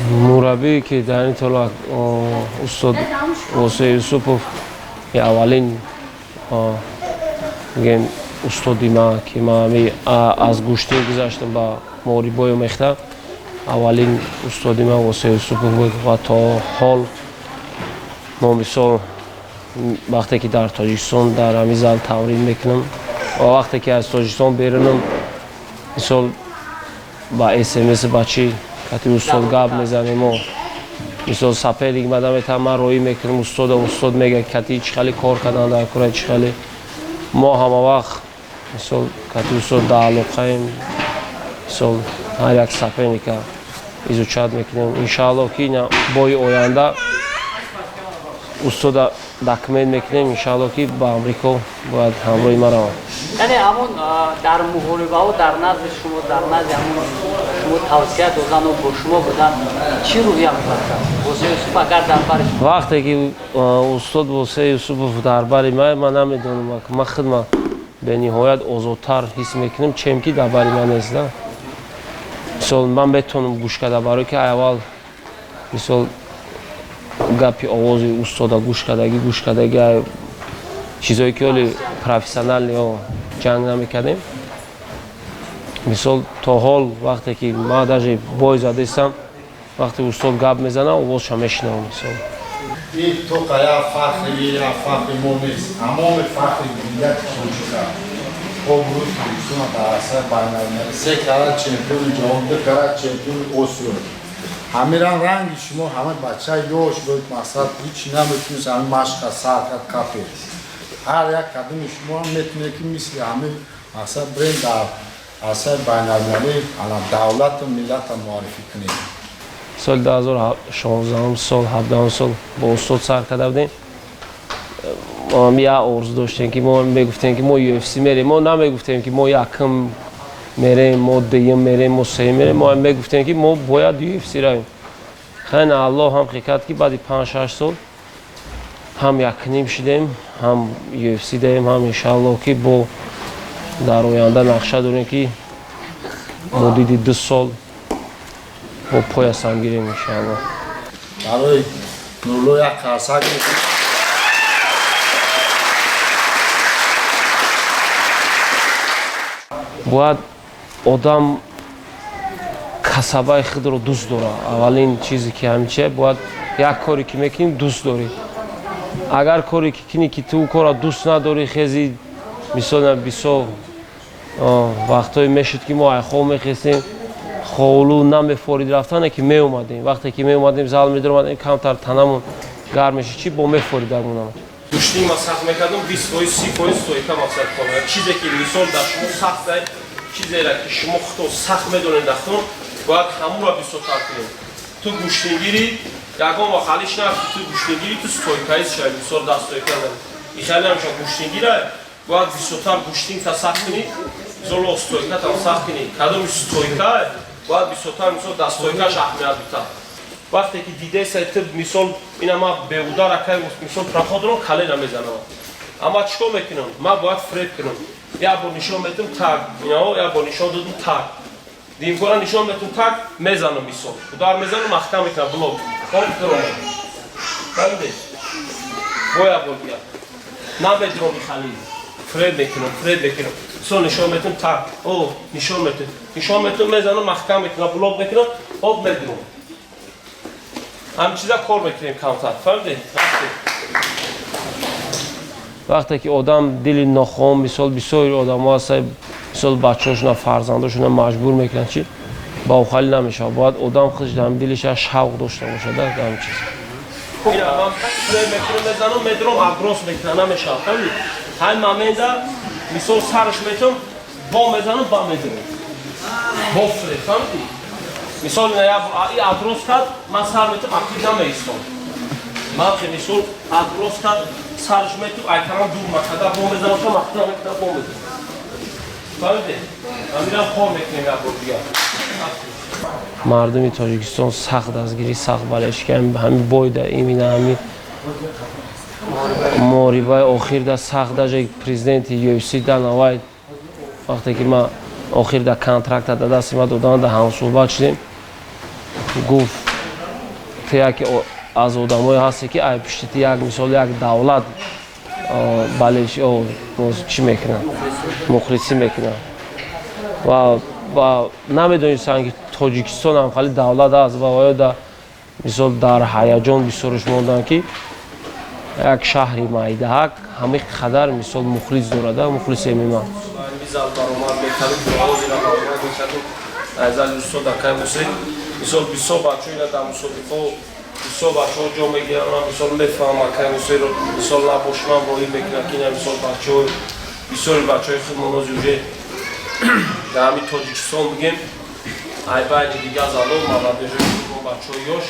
مربی که در این طول استاد واسه یوسفوف اولین میگن استادی ما که ما از گوشتی گذاشتم با موری بای مخته اولین استادی ما واسه یوسفوف بود و تا حال ما مثال وقتی که در تاجیکستان در همین زل تمرین میکنم و وقتی که از تاجیکستان بیرونم مثال با SMS بچه کتی استاد گپ میزنیم و مثال سپیدی مدام ایتا من روی میکنم استاد میگه کتی چی خیلی کار کردن در کره چی خیلی ما همه وقت مثال کتی استاد در علاقه ایم مثال هر یک سپیدی که ایزوچت میکنیم انشاءالله که این بای آینده استاد دکمل میکنیم انشاءالله که با امریکا باید همراهی ما روند. یعنی همون در محاربه و در نزد شما در نزد همون شما توصیه دادن و با شما بودن چی روی هم کرد؟ واسه یوسف اگر دربارش وقتی که استاد واسه یوسف درباری من نمیدونم که من خودم به نهایت آزادتر حس میکنم چیم که درباری من نیست. مثلا من بتونم گوش کرده برای که اول مثلا گپی آوازی استاد گوش کردگی چیزایی که ولی پروفسیونال یا جنگ نمیکردیم مثال تا حال وقتی که ما даже بای زده استم وقتی استاد گپ میزنه آوازش میشنوم مثال این تو قیا فخری یا فخری مومیز تمام فخری دیگر شده خب روز کریستون در اثر بین‌المللی 3 کرات چمپیون جهان 2 کرات چمپیون اسیا همیران رنگ شما همه بچه یوش باید مقصد هیچی نمیتونید همه مشق ساعت کافی هر یک قدم شما میتونه که مثل همه مقصد برین در اثر بین‌المللی دولت و ملت معرفی کنید. سال 2016 سال 17 سال با استاد سر کرده بودیم ما یه عرض داشتیم که ما میگفتیم که ما UFC میریم ما نمیگفتیم که ما یکم میریم ما دوم میریم ما سوم میریم ما میگفتیم که ما باید UFC رویم خیلی الله هم حقیقت که بعد 5-6 سال هم یکنیم شدیم هم UFC داریم هم انشالله که با در آینده نقشه داریم که مدت 2 سال با پایست هم گیریم انشالله برای نورلو یک خرسک باید آدم کسبه خود رو دوست داره اولین چیزی که همیشه باید یک کاری که میکنیم دوست داری اگر کاری که کنی که تو کار دوست نداری خیلی مثلا بسیار وقتایی میشد که ما خواه میخواستیم خولو نمیفورید رفتنه که میومدیم وقتی که میومدیم زل میدرمدیم کمتر تنمون گرم میشه چی با میفوریدم گوشتی ما سخت میکردم 20% 30% تویکا مقصد کنم چیزی که مثال در شما سخت است چیزی را که شما خود سخت میدونید دختون باید همون را بسیار کنیم تو گوشتینگیری یکم و خالیش نه تو گوشتینگیری تو ستویکاییز شاید بسیار دست تویکا داریم این خیلی همیشه گوشتینگی را باید بسیار گوشتینگ تا سخت کنید زلو ستویکا تا سخت کنید کدوم ستویکا باید بسیار مثال دست تویکاش اهمیت بیتر وقتی که دیده سایت مثال اینا ما بیودا رکای مثال پرخود رو کلی نمیزنم اما چیکار میکنم ما باید فریب کنم یا با نشان میدم تاگ یا با نشان دادم تاگ دیم کنم نشان میدم تاگ میزنم مثال دار میزنم محکم میکنم بلوک کار کنم بنده باید بولیا نمیدونم خالی فریب میکنم مثال نشان میدم تاگ او نشان میدم میزنم محکم میکنم بلوک میکنم خب میدونم هم چیزا کار میکنیم کمتر فهمیدی؟ وقتی که آدم دل ناخوام مثال بسیار آدم ها هست مثال بچه‌هاشون فرزنداشون مجبور میکنن چی با خالی نمیشه باید آدم خودش در دلش شوق داشته باشه در همین چیز اینا من میکنم میزنم میدرم ابروس میکنم نمیشه فهمیدی؟ هر مومنت مثال سرش میتونم با میزنم با میدرم با فری فهمیدی؟ مثال این ابروز کرد من سر میتونم اکتیو نمیستم من که مثال ابروز کرد سرش میتونم ایتران دور مکده با میزنم که مکده میکنم با میزنم فهمیده؟ من میرم خواه میکنیم یک بار دیگر مردم تاجیکستان سخت دستگیری سخت بالش که همین باید این همین معاربه آخر در سخت در پرزیدنت UFC در نواید وقتی که ما آخر در کانترکت در دست ما دادن در هم صحبت شدیم گفت як аз одамое ҳасте ки ай пиштити як мисол як давлат балеш чӣ мекунад мухлисӣ мекунад ва намедонистанд ки тоҷикистон ҳам хали давлат аст ва оё да мисол дар ҳаяҷон бисёрш монданд ки як шаҳри майдаҳак ҳамин қадар мисол мухлис дорада мухлисе меман мисол бисёр бачаҳои дар мусобиқо бисёр бачаҳо ҷо мегиранд ман мисол мефаҳмам ки мусоиро мисол набоши ман роҳӣ мекунад ки мисол бачаҳои бисёри бачаҳои худмонози уже дар ҳамин тоҷикистон бигем ай байни дигар залом молодежи бачаҳои ёш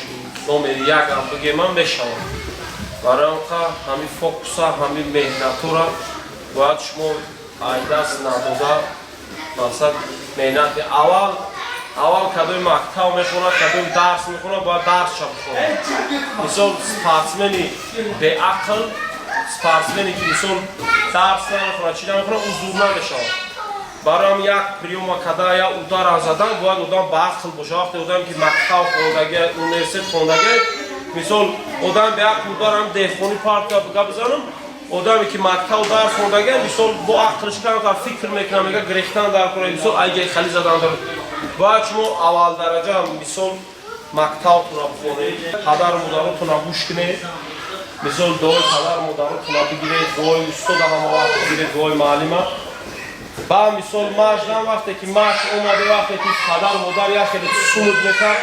номери якам бигемам мешавам барои онқа ҳамин фокуса ҳамин меҳнатора бояд шумо ай даст надода мақсад меҳнати аввал кадои мактаб мехонад кадои дарс мехонад бояд дарсша бихонад мисол спортсмени беақл спортсмене ки мисол дарс намехонад чӣ намехонад ӯ зуд намешавад барои ҳам як приёма када як ударам задан бояд одам беақл боша вақте одаме ки мактаб хондаги университет хондаги мисол одам беақл ударам деҳқони партия бига бизанам одаме ки мактаб дарс хондаги мисол бо ақлиш кам фикр мекунам мега гирехтан дар кора мисол айге хали задан дорад бояд шумо аввал дараҷа мисол мактабтура бихонед падару модаротуна гӯш кунед мисол дуои падару модаротуна бигиред дуои устода ҳама вақт бигиред дуои маълима баъд мисол машдам вақте ки маш омаде вақте ки падару модар яхеле суд мекард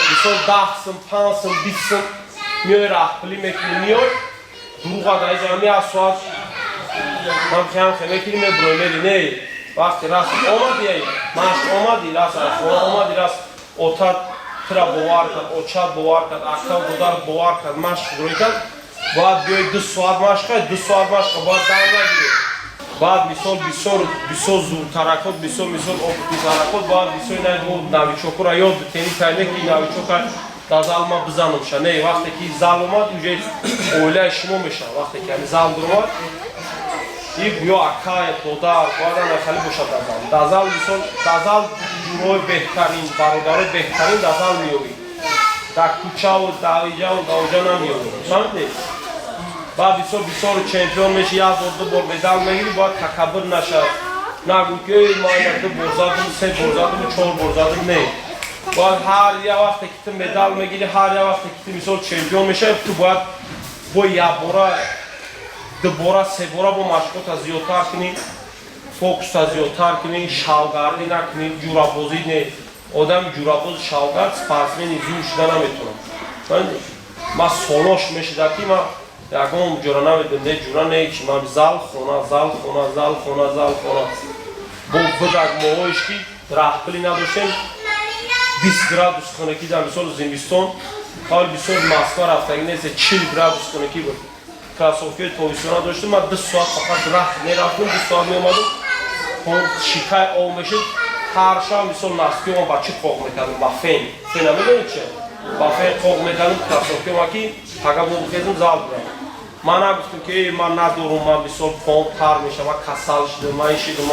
мисол 10 сум 5 сум 20 сум миёй раҳпилӣ мекунӣ миёй дуруға дар ҷамъи аз соат ман хем мекунӣ мебурӯй мери не вақте раст омади маш омади раст хона омади раст отат тира бовар кард очат бовар кард ака додар бовар кард маш бурӯй кард бояд биёй 2 соат машқа 2 соат машқа бояд дар нагиред баъд мисол бисёр зуртаракот бисёр мисол опити таракот бояд бисёр навичокура ёд тени кайне ки навичока дар зал ма бизанумша не вақте ки зал омад уже оилаи шумо мешавад вақте ки ҳамин зал дуромад и гӯё акае додар бояд анахали бошад дар зал мисол дар зал ҷурҳои беҳтарин бародарои беҳтарин дар зал меёбед дар кӯчаву дар иҷаву дар оҷа намеёбед фаҳмидед баъд бисёр чемпион меши 1-2 бор медал мегирӣ бояд такаббур нашавад нагӯй ки ман 2 бор задум 3 бор задум 4 бор задум не бояд ҳар як вақте ки ту медал мегирӣ ҳар як вақте ки ту мисол чемпион мешавӣ ту бояд бо якбора 2 бора 3 бора бо машқота зиёдтар кунӣ фокуса зиёдтар кунӣ шавгардӣ накунӣ ҷурабозӣ не одами ҷурабози шавгард спортсмени зур шуда наметавонад ман солош мешуда ки ман ягон ҷора намедонам не ҷура не чи ман зал хона зал хона зал хона зал хона бо бидаг моҳоиш ки раҳпилӣ надоштем 20 градус хонагӣ дар мисол зимистон ҳавли бисёр москва рафтагӣ нест 40 градус хонагӣ буд кросовкиҳои тобистона доштам ман 2 соат фақат раҳ мерафтам 2 соат меомадам шикай об мешуд ҳар шаб мисол носкиём ба чӣ қоқ мекардам ба фен фена медонед чи ба фен қоқ мекардам кросовкиёма ки ага бобихезам зал бурам ман нагуфтам ки ман надорум ман мисол пом тар мешавам ман касал шудам ман ин шидам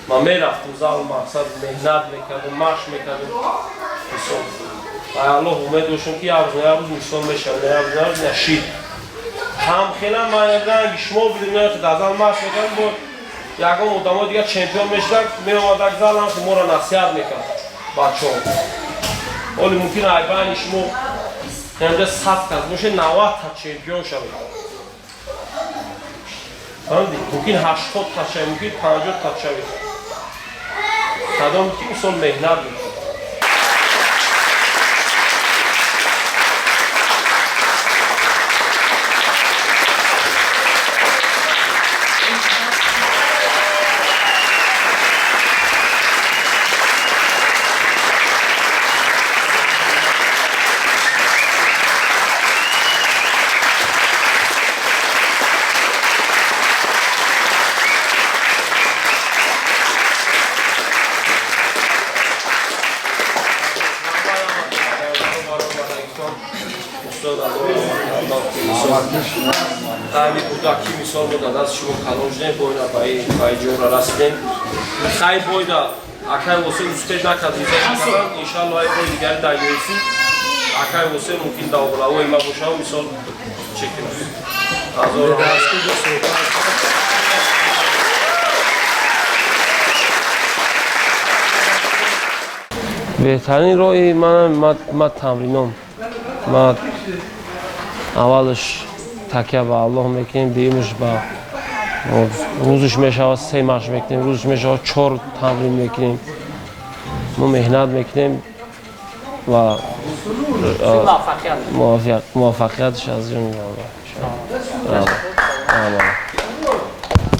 ман мерафтам зал мақсад меҳнат мекардам машқ мекардам мисол ай аллоҳ умед доштам ки якрӯз мисол мешавад якрӯз нашид ҳамхелан ман ранги шумо бидунем ки дар зал машқ мекардам бо ягон одамои дигар чемпион мешуданд меомадак зал ҳам ки моро насиҳат мекард бачаҳо оли мумкин ай байни шумо янҷа 100 кас бошед 90 та чемпион шавед мумкин 80 та шавед мумкин 50 та шавед кадом ки мисол меҳнат мекард ҳамин буда ки мисол мо дар дасти шумо калон шудем боида ба ҷора расидем хай боида акай восе устед накард иншалло ай бои дигари дар UFC акай восе мумкин даволаво има бошав мисол чекинус بهترین راهی من تمرینم ما اولش تکیه به الله میکنیم دیمش با روزش میشه 3 مشق میکنیم روزش میشه 4 تمرین میکنیم ما مهنت میکنیم و موفقیتش از جون میاد.